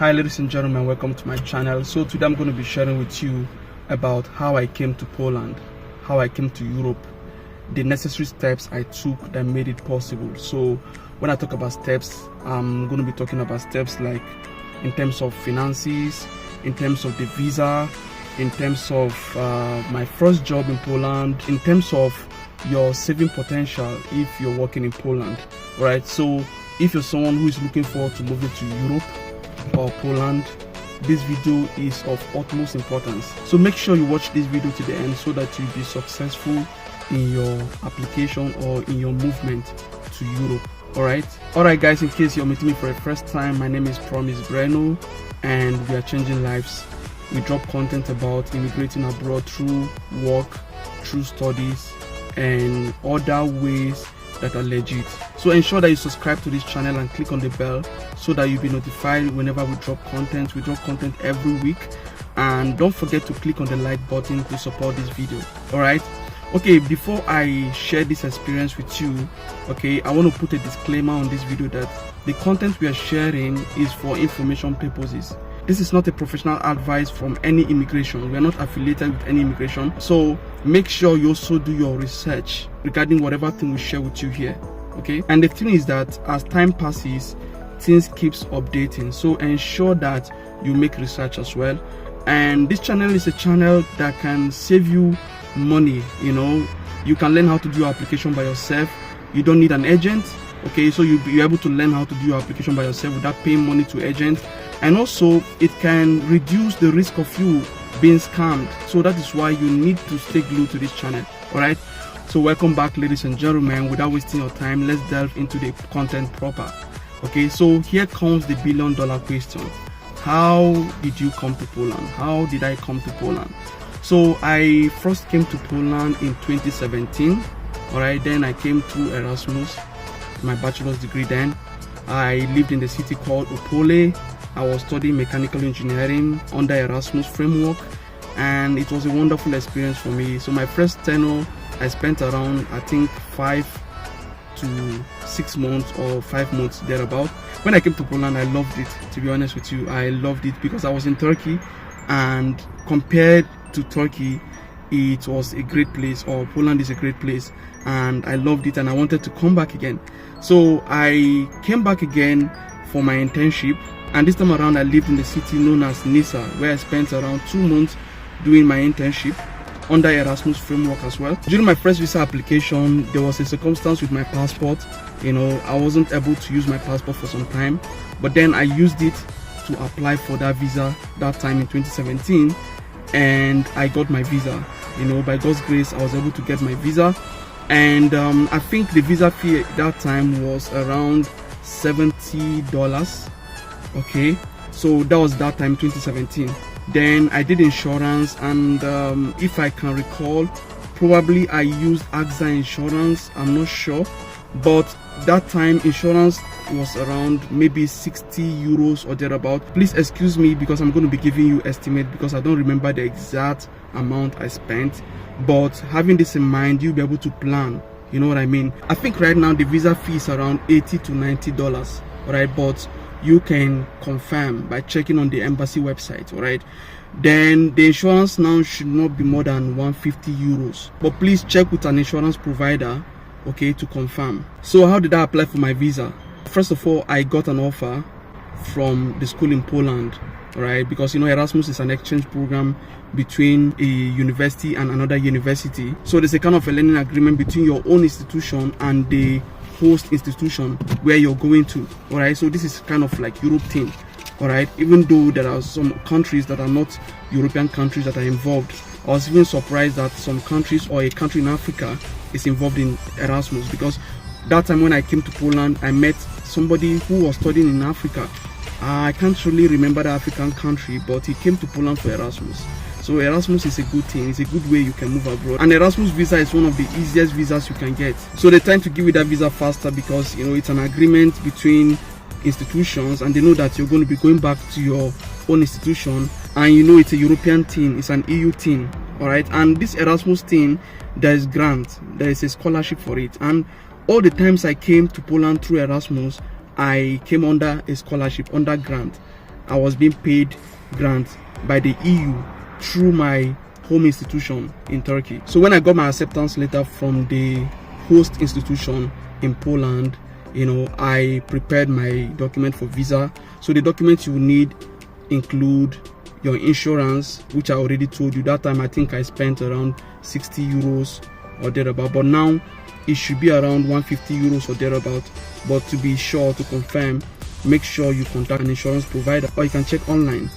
Hi ladies and gentlemen, welcome to my channel. So today I'm going to be sharing with you about how I came to Poland, how I came to Europe, the necessary steps I took that made it possible. So when I talk about steps, I'm going to be talking about steps like in terms of finances, in terms of the visa, in terms of my first job in Poland, in terms of your saving potential if you're working in Poland, right? So if you're someone who is looking forward to moving to Europe or Poland, this video is of utmost importance. So make sure you watch this video to the end so that you'll be successful in your application or in your movement to Europe. Alright guys, in case you're meeting me for the first time, my name is Breno and we are changing lives. We drop content about immigrating abroad through work, through studies, and other ways that are legit. So ensure that you subscribe to this channel and click on the bell so that you'll be notified whenever we drop content. We drop content every week, and don't forget to click on the like button to support this video. Alright, okay, before I share this experience with you, okay, I want to put a disclaimer on this video that the content we are sharing is for information purposes. This is not a professional advice from any immigration. We are not affiliated with any immigration. So make sure you also do your research regarding whatever thing we share with you here. Okay. And the thing is that as time passes, things keeps updating. So ensure that you make research as well. And this channel is a channel that can save you money. You know, you can learn how to do your application by yourself. You don't need an agent. Okay, so you'll be able to learn how to do your application by yourself without paying money to agents. And also it can reduce the risk of you being scammed. So that is why you need to stay glued to this channel. Alright, so welcome back ladies and gentlemen. Without wasting your time, let's delve into the content proper. Okay, so here comes the billion-dollar question. How did you come to Poland? How did I come to Poland? So I first came to Poland in 2017. Alright, then I came through Erasmus, my bachelor's degree. Then I lived in the city called Opole. I was studying mechanical engineering under Erasmus framework, and it was a wonderful experience for me. So my first tenure I spent around, I think, 5 to 6 months or 5 months thereabout. When I came to Poland, I loved it. To be honest with you, I loved it because I was in Turkey, and compared to Turkey, it was a great place, or Poland is a great place, and I loved it and I wanted to come back again. So I came back again for my internship, and this time around I lived in the city known as Nisa, where I spent around 2 months doing my internship under Erasmus framework as well. During my first visa application, there was a circumstance with my passport. You know, I wasn't able to use my passport for some time, but then I used it to apply for that visa that time in 2017, and I got my visa. You know, by God's grace, I was able to get my visa, and I think the visa fee at that time was around $70. Okay, so that was that time, 2017. Then I did insurance, and if I can recall, probably I used AXA insurance, I'm not sure, but that time insurance was around maybe 60 euros or thereabout. Please excuse me because I'm going to be giving you estimate because I don't remember the exact amount I spent, but having this in mind, you'll be able to plan. You know what I mean? I think right now the visa fee is around $80 to $90. Alright, but you can confirm by checking on the embassy website. Alright, then the insurance now should not be more than 150 euros, but please check with an insurance provider, okay, to confirm. So how did I apply for my visa? First of all, I got an offer from the school in Poland. Alright, because you know Erasmus is an exchange program between a university and another university, so there's a kind of a learning agreement between your own institution and the host institution where you're going to. All right, so this is kind of like Europe thing. All right, even though there are some countries that are not European countries that are involved. I was even surprised that some countries or a country in Africa is involved in Erasmus, because that time when I came to Poland, I met somebody who was studying in Africa. I can't really remember the African country, but he came to Poland for Erasmus. So Erasmus is a good thing. It's a good way you can move abroad. And Erasmus visa is one of the easiest visas you can get. So they're trying to give you that visa faster because, you know, it's an agreement between institutions, and they know that you're going to be going back to your own institution, and you know it's a European thing, it's an EU thing. All right, and this Erasmus thing, there is grant, there is a scholarship for it, and all the times I came to Poland through Erasmus, I came under a scholarship, under grant. I was being paid grants by the EU through my home institution in Turkey. So when I got my acceptance letter from the host institution in Poland, I prepared my document for visa. So the documents you need include your insurance, which I already told you. That time I think I spent around 60 euros or thereabout, but now it should be around 150 euros or thereabout. But to be sure, to confirm, make sure you contact an insurance provider, or you can check online.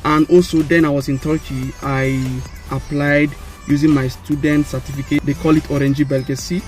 And also, then I was in Turkey, I applied using my student certificate. They call it Öğrenci Belgesi.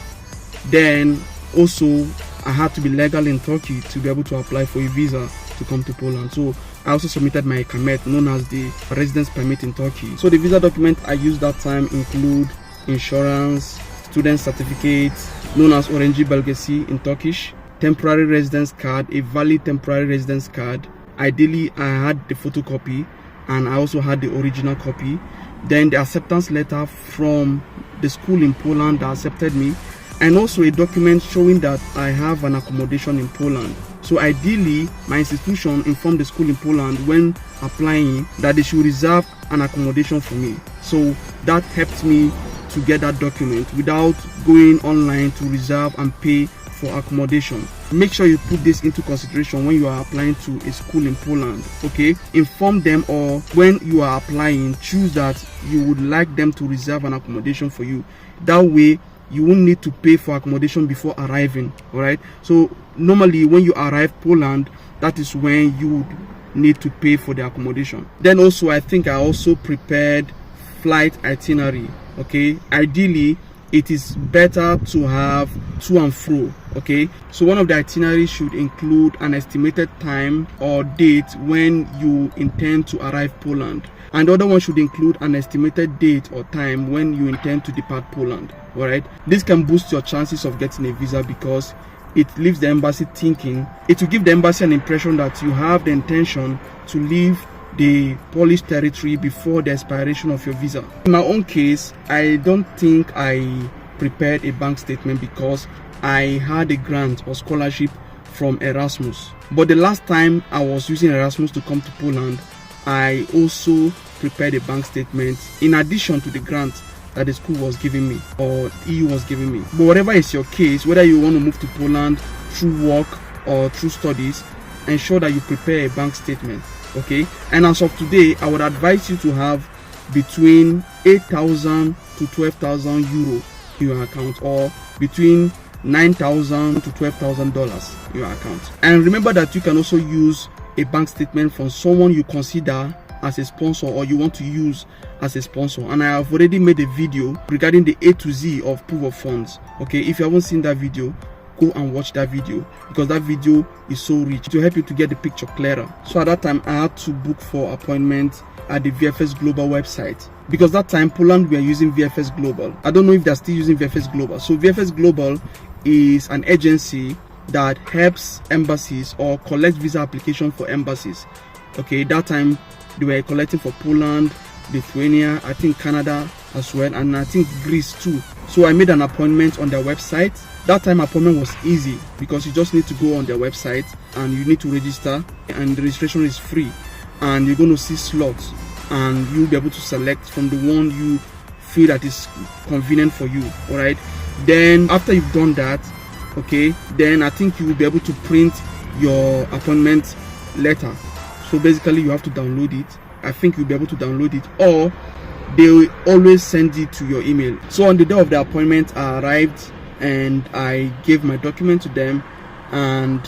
Then also I had to be legal in Turkey to be able to apply for a visa to come to Poland. So I also submitted my ikamet, known as the residence permit in Turkey. So the visa document I used that time include insurance, student certificate, known as Öğrenci Belgesi in Turkish, temporary residence card, a valid temporary residence card. Ideally, I had the photocopy and I also had the original copy. Then the acceptance letter from the school in Poland that accepted me, and also a document showing that I have an accommodation in Poland. So ideally, my institution informed the school in Poland when applying that they should reserve an accommodation for me. So that helped me to get that document without going online to reserve and pay for accommodation. Make sure you put this into consideration when you are applying to a school in Poland. Okay, inform them, or when you are applying, choose that you would like them to reserve an accommodation for you. That way you won't need to pay for accommodation before arriving. All right, so normally when you arrive Poland, that is when you would need to pay for the accommodation. Then also, I think I also prepared flight itinerary. Okay, ideally it is better to have to and fro. Okay, so one of the itineraries should include an estimated time or date when you intend to arrive Poland, and the other one should include an estimated date or time when you intend to depart Poland. All right, this can boost your chances of getting a visa because it leaves the embassy thinking, it will give the embassy an impression that you have the intention to leave the Polish territory before the expiration of your visa. In my own case, I don't think I prepared a bank statement because I had a grant or scholarship from Erasmus. But the last time I was using Erasmus to come to Poland, I also prepared a bank statement in addition to the grant that the school was giving me or EU was giving me. But whatever is your case, whether you want to move to Poland through work or through studies, ensure that you prepare a bank statement. Okay, and as of today, I would advise you to have between 8,000 to 12,000 euro in your account, or between $9,000 to $12,000 in your account. And remember that you can also use a bank statement from someone you consider as a sponsor or you want to use as a sponsor. And I have already made a video regarding the A to Z of proof of funds. Okay, if you haven't seen that video, go and watch that video because that video is so rich to help you to get the picture clearer. So at that time, I had to book for appointment at the VFS Global website because that time Poland we are using VFS Global. I don't know if they're still using VFS Global. So VFS Global is an agency that helps embassies or collects visa application for embassies. Okay, that time they were collecting for Poland, Lithuania, I think Canada as well, and I think Greece too. So I made an appointment on their website. That time appointment was easy because you just need to go on their website and you need to register, and the registration is free, and you're going to see slots and you'll be able to select from the one you feel that is convenient for you. All right, then after you've done that, okay, then I think you will be able to print your appointment letter. So basically you have to download it. I think you'll be able to download it, or they will always send it to your email. So on the day of the appointment, I arrived and I gave my document to them, and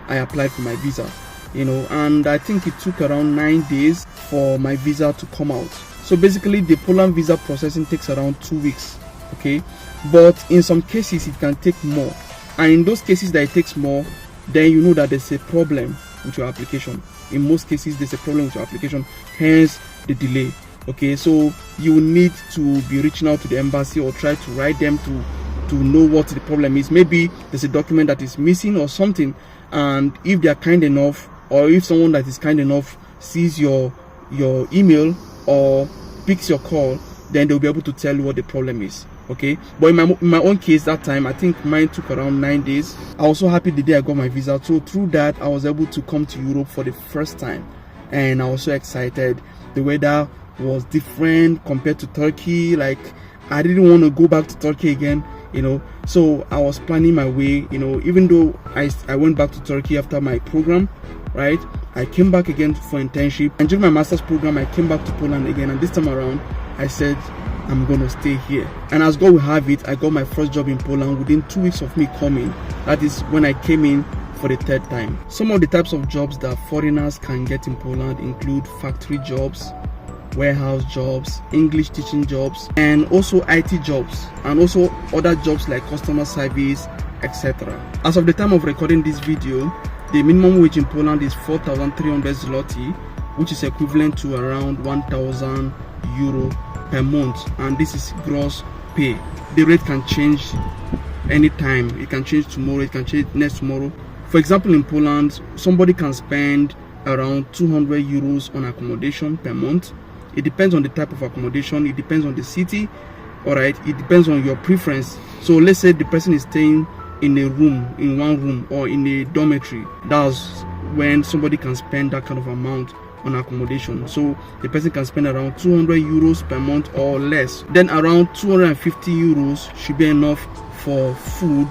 I applied for my visa, and I think it took around 9 days for my visa to come out. So basically the Poland visa processing takes around 2 weeks. Okay, but in some cases it can take more, and in those cases that it takes more, then you know that there's a problem with your application. In most cases there's a problem with your application, hence the delay. Okay, so you need to be reaching out to the embassy or try to write them to know what the problem is. Maybe there's a document that is missing or something, and if they are kind enough, or if someone that is kind enough sees your email or picks your call, then they'll be able to tell you what the problem is. Okay, but in my own case that time, I think mine took around 9 days. I was so happy the day I got my visa. So through that, I was able to come to Europe for the first time. and I was so excited. The weather was different compared to Turkey. Like, I didn't want to go back to Turkey again, you know. So I was planning my way, you know. Even though I went back to Turkey after my program, right, I came back again for internship, and during my master's program I came back to Poland again, and this time around I said I'm gonna stay here. And as God will have it, I got my first job in Poland within 2 weeks of me coming. That is when I came in for the third time. Some of the types of jobs that foreigners can get in Poland include factory jobs, warehouse jobs, English teaching jobs, and also IT jobs, and also other jobs like customer service, etc. As of the time of recording this video, the minimum wage in Poland is 4,300 zloty, which is equivalent to around 1,000 euro per month, and this is gross pay. The rate can change anytime. It can change tomorrow, it can change next tomorrow. For example, in Poland, somebody can spend around 200 euros on accommodation per month. It depends on the type of accommodation, it depends on the city, alright, it depends on your preference. So let's say the person is staying in a room, in one room, or in a dormitory. That's when somebody can spend that kind of amount on accommodation. So the person can spend around 200 euros per month or less. Then around 250 euros should be enough for food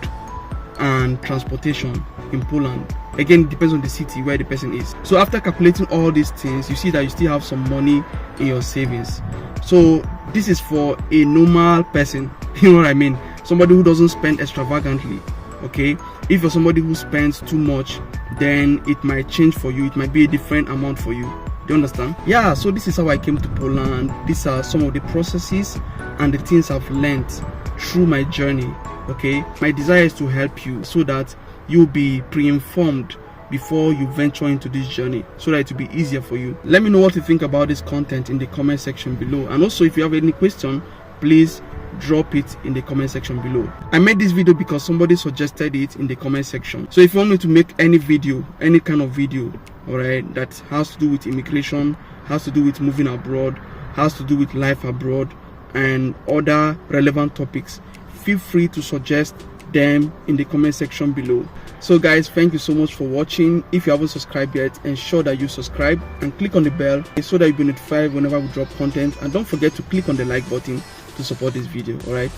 and transportation in Poland. Again, it depends on the city where the person is. So after calculating all these things, you see that you still have some money in your savings. So this is for a normal person, you know what I mean, somebody who doesn't spend extravagantly. Okay, if you're somebody who spends too much, then it might change for you. It might be a different amount for you. Do you understand? Yeah, so this is how I came to Poland. These are some of the processes and the things I've learned through my journey. Okay, my desire is to help you so that you'll be pre-informed before you venture into this journey, so that it will be easier for you. Let me know what you think about this content in the comment section below, and also if you have any question, please drop it in the comment section below. I made this video because somebody suggested it in the comment section. So if you want me to make any video, any kind of video, all right, that has to do with immigration, has to do with moving abroad, has to do with life abroad, and other relevant topics, feel free to suggest them in the comment section below. So guys, thank you so much for watching. If you haven't subscribed yet, ensure that you subscribe and click on the bell so that you'll be notified whenever we drop content, and don't forget to click on the like button to support this video. All right,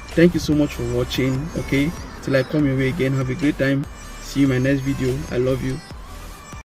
thank you so much for watching. Okay, till I come your way again, have a great time. See you in my next video. I love you.